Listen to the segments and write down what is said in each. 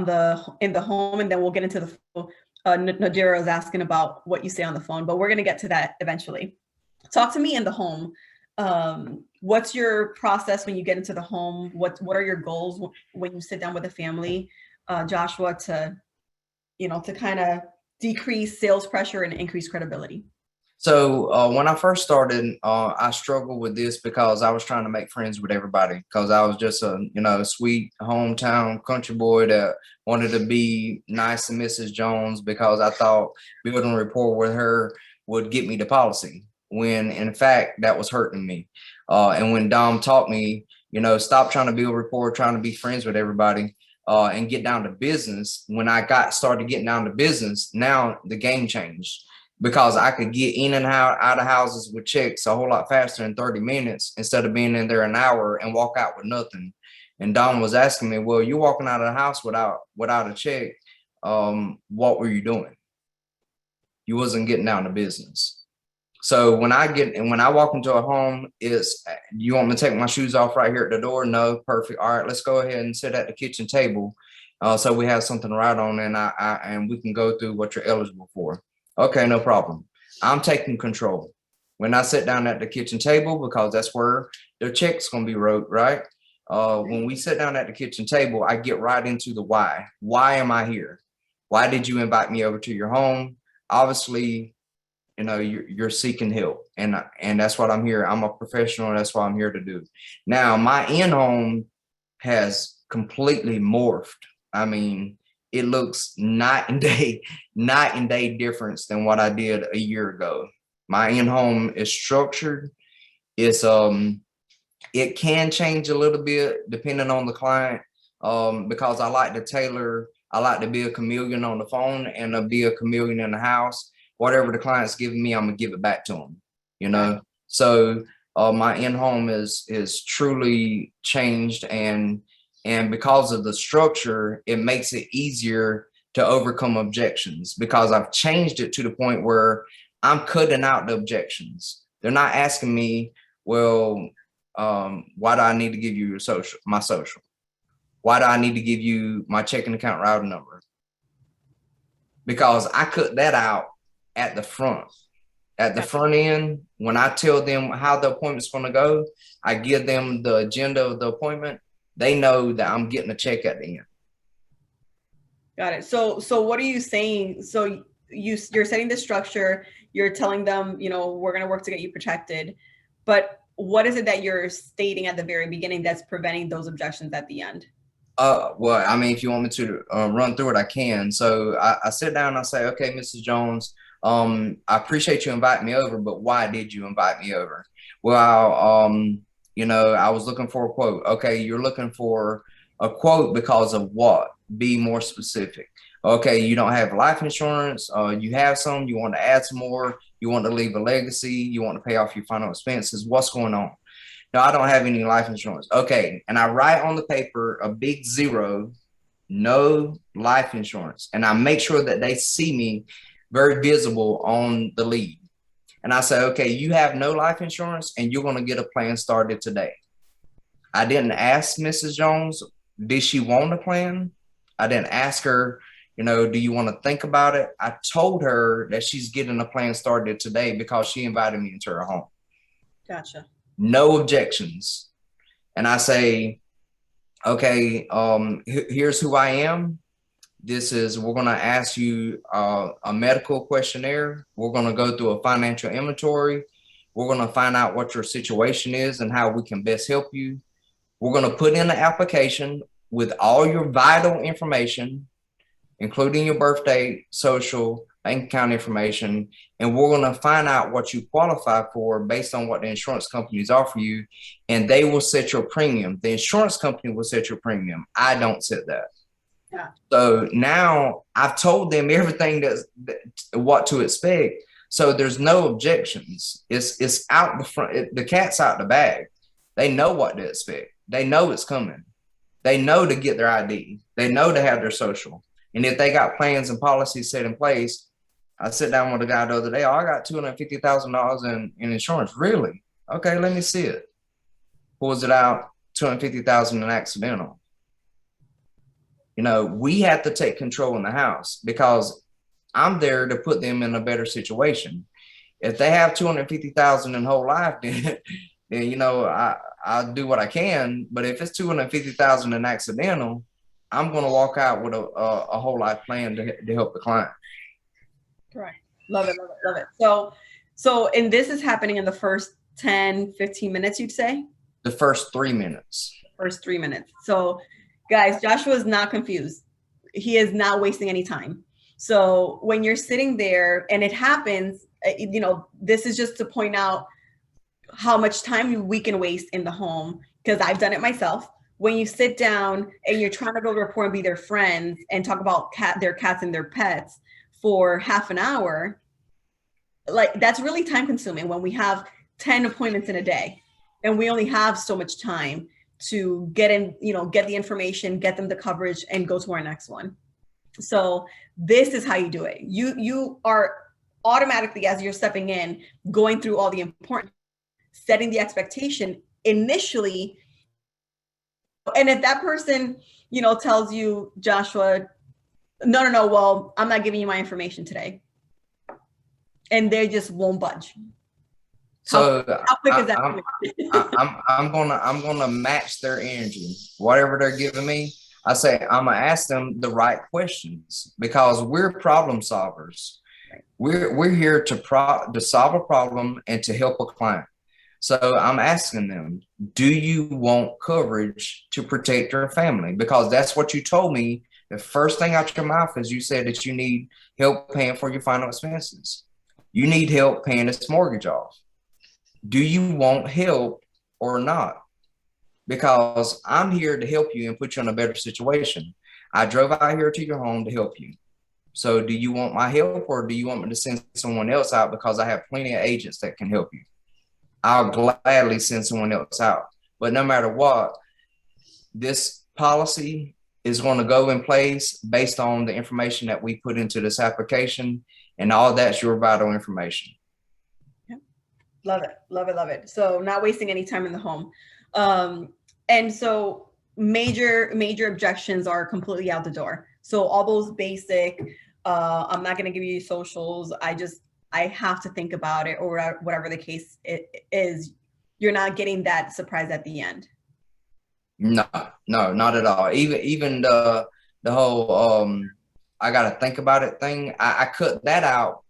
in the home, and then we'll get into the phone. Nadira is asking about what you say on the phone, but we're going to get to that eventually. Talk to me in the home. What's your process when you get into the home? What are your goals when you sit down with a family, Joshua, to kind of decrease sales pressure and increase credibility? So when I first started, I struggled with this because I was trying to make friends with everybody, because I was just a sweet hometown country boy that wanted to be nice to Mrs. Jones, because I thought building rapport with her would get me the policy, when in fact that was hurting me. And when Dom taught me, stop trying to build rapport, trying to be friends with everybody, and get down to business. When I started getting down to business, now the game changed, because I could get in and out of houses with checks a whole lot faster in 30 minutes instead of being in there an hour and walk out with nothing. And Don was asking me, well, you're walking out of the house without a check. What were you doing? You wasn't getting down to business. So when I walk into a home, you want me to take my shoes off right here at the door? No, perfect. All right, let's go ahead and sit at the kitchen table, so we have something to write on, and we can go through what you're eligible for. Okay, no problem. I'm taking control. When I sit down at the kitchen table, because that's where the check's gonna be wrote, right? When we sit down at the kitchen table, I get right into the why. Why am I here? Why did you invite me over to your home? Obviously, you're seeking help, and that's what I'm here. I'm a professional. That's what I'm here to do. Now, my in-home has completely morphed. I mean, it looks night and day difference than what I did a year ago. My in-home is structured. It can change a little bit depending on the client, because I like to be a chameleon on the phone and be a chameleon in the house. Whatever the client's giving me, I'm gonna give it back to them. So my in-home is truly changed, and because of the structure, it makes it easier to overcome objections, because I've changed it to the point where I'm cutting out the objections. They're not asking me, well, why do I need to give you my social? Why do I need to give you my checking account routing number? Because I cut that out at the front. At the front end, when I tell them how the appointment's going to go, I give them the agenda of the appointment. They know that I'm getting a check at the end. Got it. So what are you saying? So you're setting the structure, you're telling them, we're going to work to get you protected, but what is it that you're stating at the very beginning that's preventing those objections at the end? Well, I mean, if you want me to run through it, I can. So I sit down and I say, okay, Mrs. Jones, I appreciate you inviting me over, but why did you invite me over? Well, I was looking for a quote. Okay, you're looking for a quote because of what? Be more specific. Okay, you don't have life insurance. You have some. You want to add some more. You want to leave a legacy. You want to pay off your final expenses. What's going on? No, I don't have any life insurance. Okay, and I write on the paper a big 0, no life insurance, and I make sure that they see me very visible on the lead. And I say, okay, you have no life insurance and you're going to get a plan started today. I didn't ask Mrs. Jones, did she want a plan? I didn't ask her, do you want to think about it? I told her that she's getting a plan started today because she invited me into her home. Gotcha. No objections. And I say, okay, here's who I am. We're going to ask you a medical questionnaire. We're going to go through a financial inventory. We're going to find out what your situation is and how we can best help you. We're going to put in an application with all your vital information, including your birthday, social, bank account information, and we're going to find out what you qualify for based on what the insurance companies offer you, and they will set your premium. The insurance company will set your premium. I don't set that. Yeah. So now I've told them everything what to expect. So there's no objections. It's out the front. The cat's out the bag. They know what to expect. They know it's coming. They know to get their ID. They know to have their social. And if they got plans and policies set in place, I sit down with a guy the other day. Oh, I got $250,000 in insurance. Really? Okay, let me see it. Pulls it out, $250,000 in accidental. we have to take control in the house because I'm there to put them in a better situation. If they have 250,000 in whole life, then I'll do what I can. But if it's 250,000 in accidental, I'm going to walk out with a whole life plan to help the client. Right. Love it, love it, love it. And this is happening in the first 10, 15 minutes, you'd say? The first 3 minutes. First 3 minutes. So guys, Joshua is not confused. He is not wasting any time. So when you're sitting there and it happens, this is just to point out how much time we can waste in the home, because I've done it myself. When you sit down and you're trying to build rapport and be their friends and talk about their cats and their pets for half an hour, like that's really time consuming when we have 10 appointments in a day and we only have so much time to get the information, get them the coverage, and go to our next one. So this is how you do it. You are automatically, as you're stepping in, going through all the important, setting the expectation initially. And if that person, tells you, Joshua, no, well, I'm not giving you my information today, and they just won't budge. So how quick is that? I'm gonna match their energy, whatever they're giving me. I say I'm gonna ask them the right questions because we're problem solvers. Right. We're here to solve a problem and to help a client. So I'm asking them, do you want coverage to protect your family? Because that's what you told me. The first thing out your mouth is you said that you need help paying for your final expenses. You need help paying this mortgage off. Do you want help or not? Because I'm here to help you and put you in a better situation. I drove out here to your home to help you. So do you want my help, or do you want me to send someone else out? Because I have plenty of agents that can help you. I'll gladly send someone else out. But no matter what, this policy is going to go in place based on the information that we put into this application, and all that's your vital information. Love it, love it, love it. So not wasting any time in the home. And so major objections are completely out the door. So all those basic, I'm not going to give you socials. I have to think about it, or whatever the case is. You're not getting that surprise at the end. No, not at all. Even the whole I got to think about it thing. I cut that out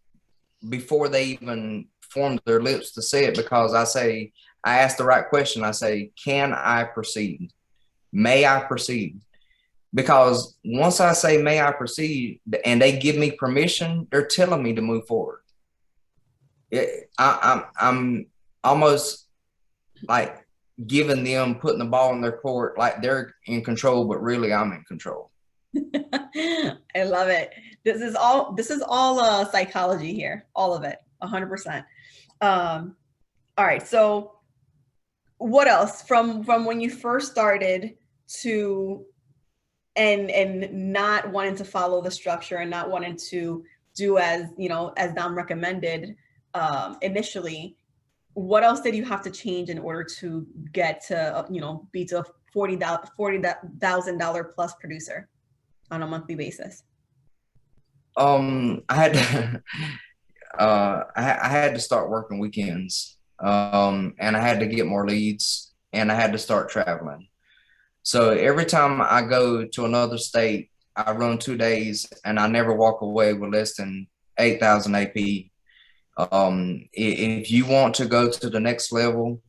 before they even formed their lips to say it, because I ask the right question. I say, can I proceed? May I proceed? Because once I say, may I proceed, and they give me permission, they're telling me to move forward. I'm almost like giving them, putting the ball in their court, like they're in control, but really I'm in control. I love it. This is all psychology here, all of it, 100%. All right. So what else from when you first started to and not wanting to follow the structure and not wanting to do as Dom recommended initially, what else did you have to change in order to get to be to a $40,000 plus producer on a monthly basis? I had to I had to start working weekends, and I had to get more leads, and I had to start traveling. So every time I go to another state, I run 2 days, and I never walk away with less than 8,000 AP. If you want to go to the next level,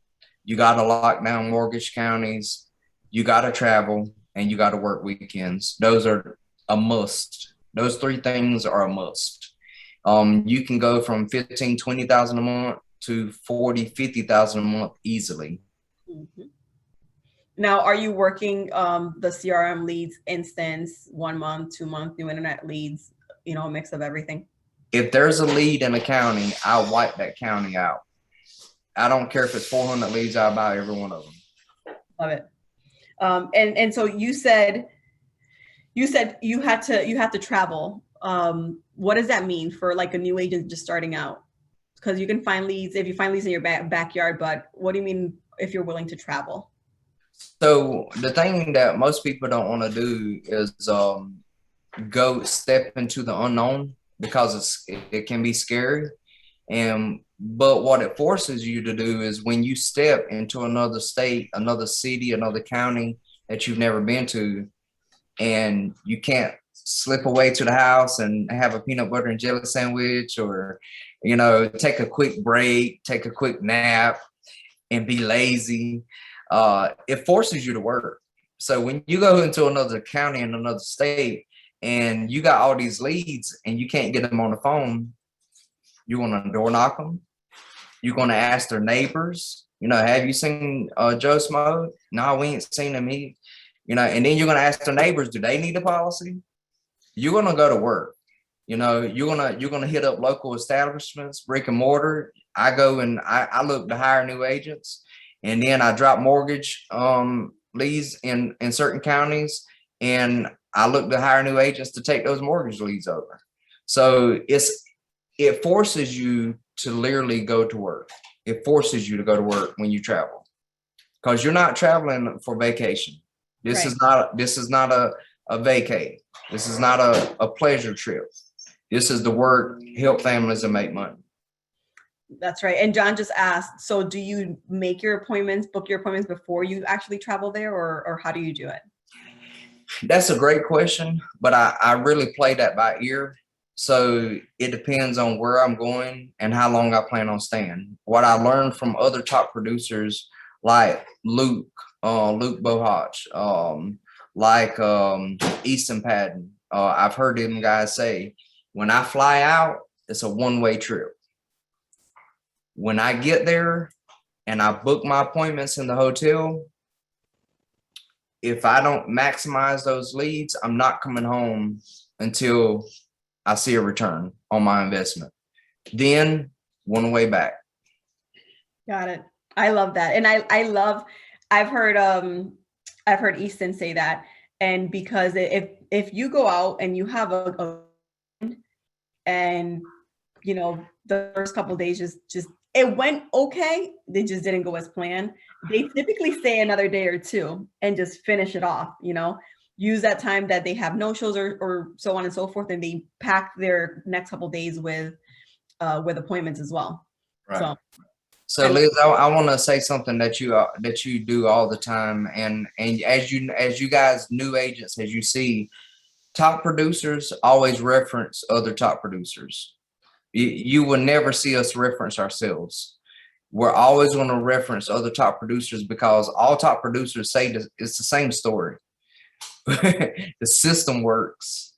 you got to lock down mortgage counties, you got to travel, and you got to work weekends. Those are a must. Those 3 things are a must. You can go from 15, 20,000 a month to 40, 50,000 a month easily. Mm-hmm. Now, are you working the CRM leads instance, 1 month, 2 month, new internet leads, a mix of everything? If there's a lead in a county, I'll wipe that county out. I don't care if it's 400 leads, I'll buy every one of them. Love it. And so you said you had to travel. What does that mean for like a new agent just starting out? Because you can find leads if you find leads in your backyard, but what do you mean if you're willing to travel? So the thing that most people don't want to do is go step into the unknown because it can be scary. And but what it forces you to do is when you step into another state, another city, another county that you've never been to, and you can't slip away to the house and have a peanut butter and jelly sandwich, or take a quick break, take a quick nap, and be lazy. It forces you to work. So when you go into another county in another state and you got all these leads and you can't get them on the phone, you want to door knock them. You're going to ask their neighbors, have you seen Joe Smo? No, we ain't seen him. And then you're going to ask their neighbors, do they need a policy? You're going to go to work. You're gonna hit up local establishments, brick and mortar. I go and I look to hire new agents, and then I drop mortgage leads in certain counties, and I look to hire new agents to take those mortgage leads over. So it forces you to literally go to work. It forces you to go to work when you travel, because you're not traveling for vacation. This is not a vacay. This is not a pleasure trip. This is the work, help families and make money. That's right. And John just asked, so do you make your appointments, book your appointments before you actually travel there, or how do you do it? That's a great question, but I really play that by ear. So it depends on where I'm going and how long I plan on staying. What I learned from other top producers like Luke Bohach, Easton Patton. I've heard them guys say, when I fly out, it's a one-way trip. When I get there and I book my appointments in the hotel, if I don't maximize those leads, I'm not coming home until I see a return on my investment. Then one way back. Got it. I love that. And I've heard Easton say that. And because if you go out and you have and the first couple of days just it went okay, they just didn't go as planned, they typically stay another day or two and just finish it off, use that time that they have no shows or so on and so forth, and they pack their next couple of days with appointments as well. Right. So Liz, I want to say something that you do all the time, and as you guys, new agents, as you see, top producers always reference other top producers. You will never see us reference ourselves. We're always going to reference other top producers because all top producers say it's the same story. The system works.